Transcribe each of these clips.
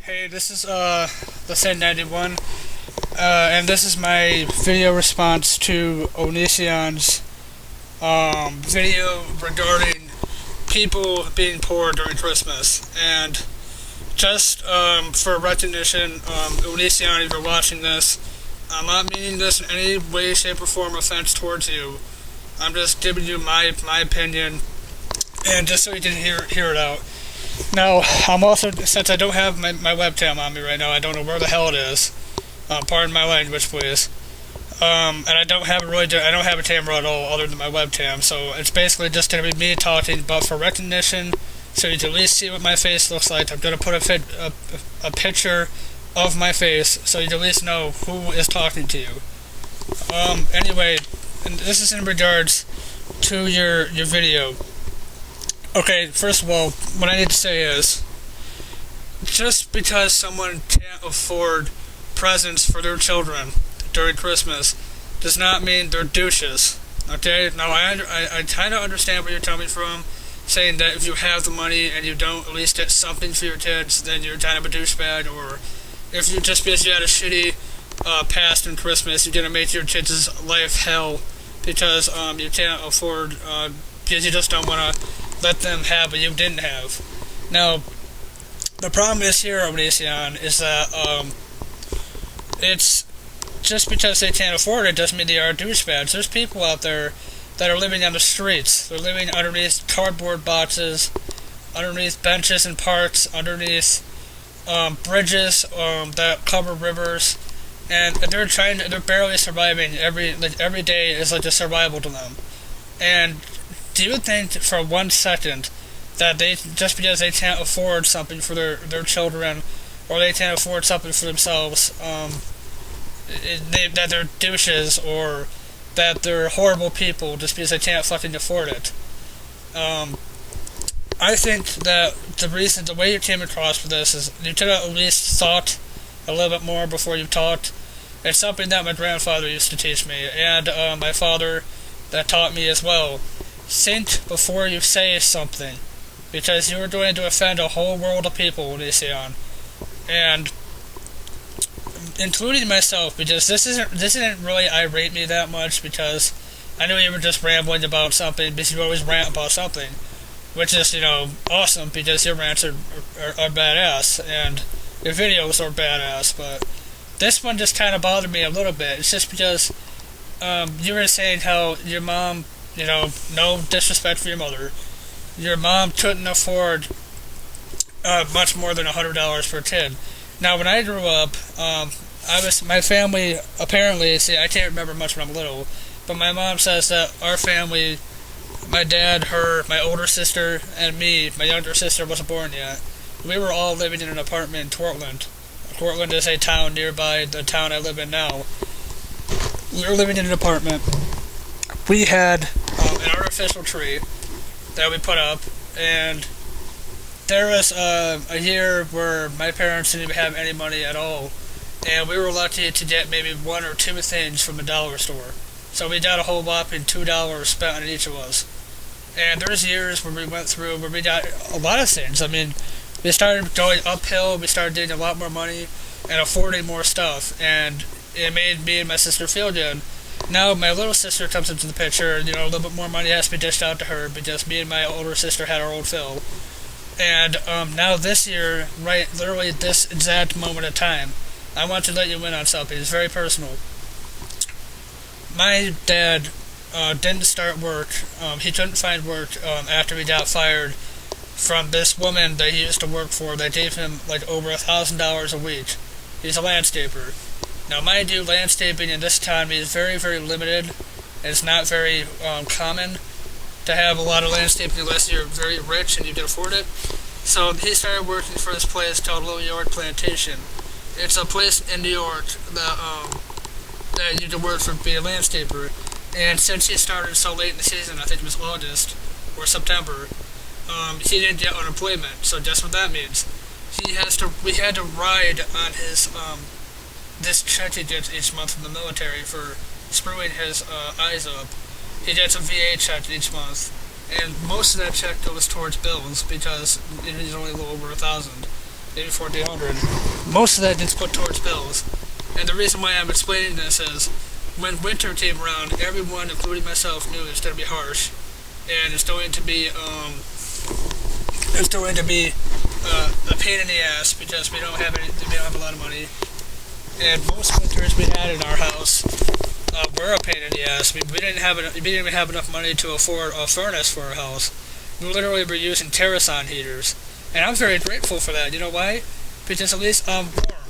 Hey, this is the Saint 91, and this is my video response to Onision's video regarding people being poor during Christmas. And just for recognition, Onision, if you're watching this, I'm not meaning this in any way, shape, or form offense towards you. I'm just giving you my opinion, and just so you can hear it out. Now, I'm also, since I don't have my webcam on me right now, I don't know where the hell it is. Pardon my language, please. And I don't have a camera at all other than my webcam, so it's basically just going to be me talking, but for recognition, so you can at least see what my face looks like, I'm going to put a picture of my face, so you can at least know who is talking to you. Anyway, and this is in regards to your video. Okay, first of all, what I need to say is, just because someone can't afford presents for their children during Christmas does not mean they're douches. Okay? Now, I kind of understand where you're coming from, saying that if you have the money and you don't at least get something for your kids, then you're kind of a douchebag, or if you just because you had a shitty past in Christmas, you're going to make your kids' life hell because you can't afford, because you just don't want to let them have what you didn't have. Now, the problem is here, Onision, is that it's just because they can't afford it doesn't mean they are douchebags. There's people out there that are living on the streets. They're living underneath cardboard boxes, underneath benches in parks, underneath bridges that cover rivers, and they're barely surviving. Every day is like a survival to them. And do you think for 1 second that they, just because they can't afford something for their children, or they can't afford something for themselves, that they're douches, or that they're horrible people just because they can't fucking afford it? I think that the way you came across for this is you could have at least thought a little bit more before you talked. It's something that my grandfather used to teach me, and my father that taught me as well. Think before you say something, because you are going to offend a whole world of people, Onision, and including myself, because this didn't really irate me that much, because I knew you were just rambling about something, because you always rant about something, which is, awesome, because your rants are badass, and your videos are badass, but this one just kind of bothered me a little bit. It's just because you were saying how your mom, no disrespect for your mother, your mom couldn't afford much more than $100 per kid. Now, when I grew up, my family, apparently, see, I can't remember much when I'm little, but my mom says that our family, my dad, her, my older sister, and me, my younger sister wasn't born yet, we were all living in an apartment in Portland. Portland is a town nearby the town I live in now. We were living in an apartment. We had an artificial tree that we put up, and there was a year where my parents didn't even have any money at all, and we were lucky to get maybe one or two things from the dollar store. So we got a whole whopping $2 spent on each of us. And there's years where we went through where we got a lot of things. I mean, we started going uphill, we started getting a lot more money and affording more stuff, and it made me and my sister feel good. Now my little sister comes into the picture, a little bit more money has to be dished out to her because me and my older sister had our own fill. And now this year, right, literally this exact moment of time, I want to let you in on something. It's very personal. My dad didn't start work. He couldn't find work after he got fired from this woman that he used to work for that gave him like over $1,000 a week. He's a landscaper. Now, mind you, landscaping in this economy is very, very limited. It's not very common to have a lot of landscaping unless you're very rich and you can afford it. So he started working for this place called Little York Plantation. It's a place in New York that you can work for being a landscaper. And since he started so late in the season, I think it was August or September, he didn't get unemployment. So guess what that means? We had to ride on his this check he gets each month from the military for screwing his eyes up. He gets a VA check each month, and most of that check goes towards bills because he's only a little over 1,000. maybe 1,400. Most of that gets put towards bills. And the reason why I'm explaining this is when winter came around, everyone, including myself, knew it's going to be harsh, and it's going to be a pain in the ass because we don't have a lot of money. And most winters we had in our house were a pain in the ass. We didn't even have enough money to afford a furnace for our house. We literally were using terrace-on heaters, and I'm very grateful for that. You know why? Because at least I'm warm.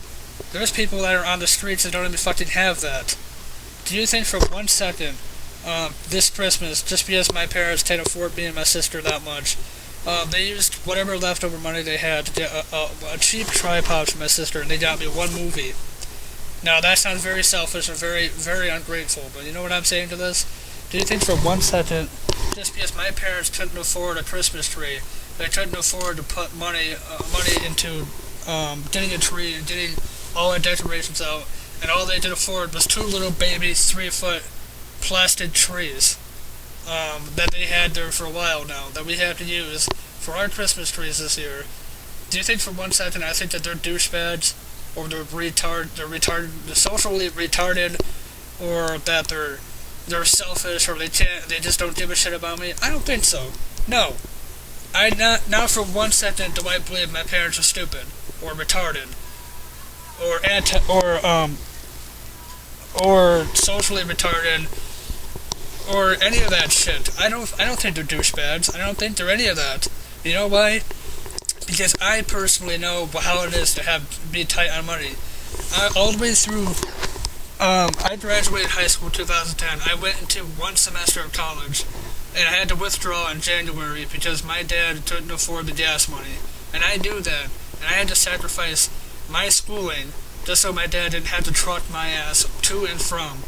There's people that are on the streets that don't even fucking have that. Do you think for 1 second, this Christmas, just because my parents can't afford me and my sister that much, they used whatever leftover money they had to get a cheap tripod for my sister, and they got me one movie. Now, that sounds very selfish and very, very ungrateful, but you know what I'm saying to this? Do you think for 1 second, just because my parents couldn't afford a Christmas tree, they couldn't afford to put money into getting a tree and getting all our decorations out, and all they could afford was 2 little baby 3-foot plastic trees that they had there for a while now, that we have to use for our Christmas trees this year? Do you think for 1 second I think that they're douchebags, or they're socially retarded, or that they're selfish, or they just don't give a shit about me? I don't think so. No. Not for 1 second do I believe my parents are stupid, or retarded, or socially retarded, or any of that shit. I don't think they're douchebags. I don't think they're any of that. You know why? Because I personally know how it is to be tight on money. All the way through, I graduated high school in 2010. I went into 1 semester of college, and I had to withdraw in January because my dad couldn't afford the gas money. And I knew that, and I had to sacrifice my schooling just so my dad didn't have to truck my ass to and from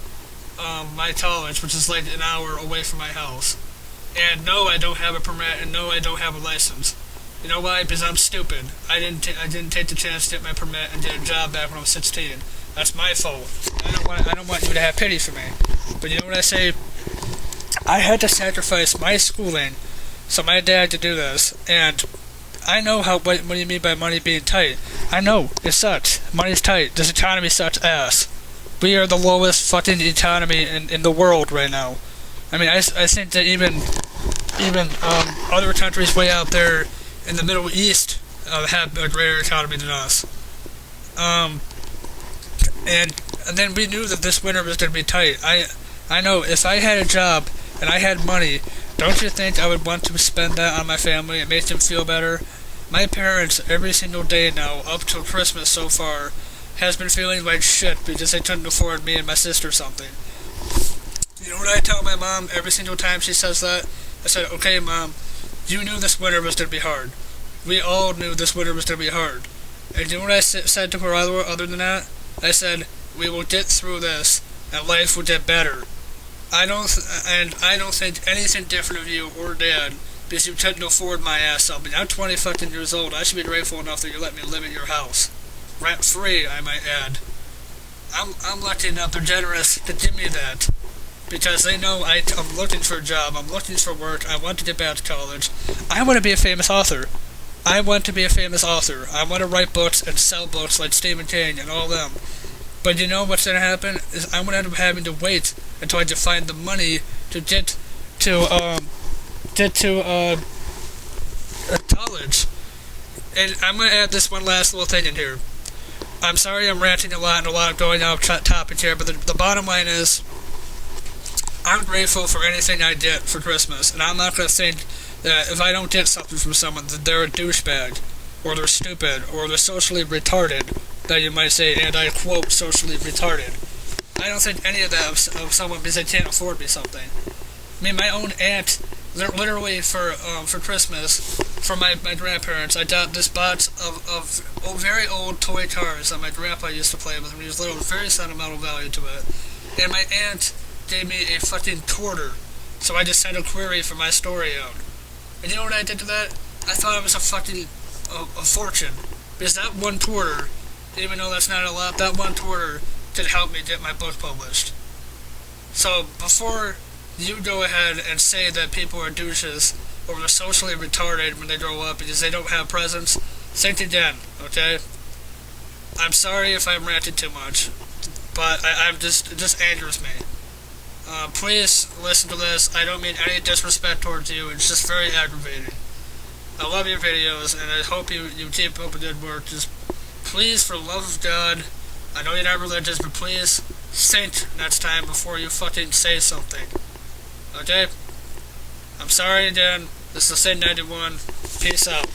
my college, which is like an hour away from my house. And no, I don't have a permit, and no, I don't have a license. You know why? Because I'm stupid. I didn't take the chance to get my permit and get a job back when I was 16. That's my fault. I don't want you to have pity for me. But you know what I say? I had to sacrifice my schooling so my dad could do this. And I know what you mean by money being tight. I know it sucks. Money's tight. This economy sucks ass. We are the lowest fucking economy in the world right now. I mean, I think that even other countries way out there in the Middle East have a greater economy than us. And then we knew that this winter was going to be tight. I know if I had a job and I had money, don't you think I would want to spend that on my family and make them feel better? My parents, every single day now, up till Christmas so far, has been feeling like shit because they couldn't afford me and my sister something. You know what I tell my mom every single time she says that? I said, okay, Mom, you knew this winter was going to be hard. We all knew this winter was going to be hard. And you know what I said to her other than that? I said, we will get through this, and life will get better. I don't think anything different of you or Dad, because you couldn't afford my ass something. I'm 20 fucking years old. I should be grateful enough that you let me live at your house. Rent-free, I might add. I'm lucky enough, they're generous to give me that. Because they know I'm looking for a job, I'm looking for work, I want to get back to college. I want to be a famous author. I want to write books and sell books like Stephen King and all them. But you know what's going to happen? Is I'm going to end up having to wait until I can find the money to get to college. And I'm going to add this one last little thing in here. I'm sorry I'm ranting a lot and going off topic here, but the bottom line is, I'm grateful for anything I get for Christmas, and I'm not going to think that if I don't get something from someone that they're a douchebag, or they're stupid, or they're socially retarded, that you might say, and I quote, socially retarded. I don't think any of that of someone because they can't afford me something. I mean, my own aunt, literally for Christmas, from my grandparents, I got this box of very old toy cars that my grandpa used to play with, and he was little, very sentimental value to it. And my aunt gave me a fucking quarter, so I just sent a query for my story out. And you know what I did to that? I thought it was a fortune, because that one quarter, even though that's not a lot, that one quarter could help me get my book published. So before you go ahead and say that people are douches or they're socially retarded when they grow up because they don't have presents, Saint again, okay? I'm sorry if I'm ranting too much, but I'm just, it just angers me. Please listen to this. I don't mean any disrespect towards you. It's just very aggravating. I love your videos, and I hope you keep up with good work. Just please, for the love of God, I know you're not religious, but please think next time before you fucking say something. Okay? I'm sorry again. This is Saint 91. Peace out.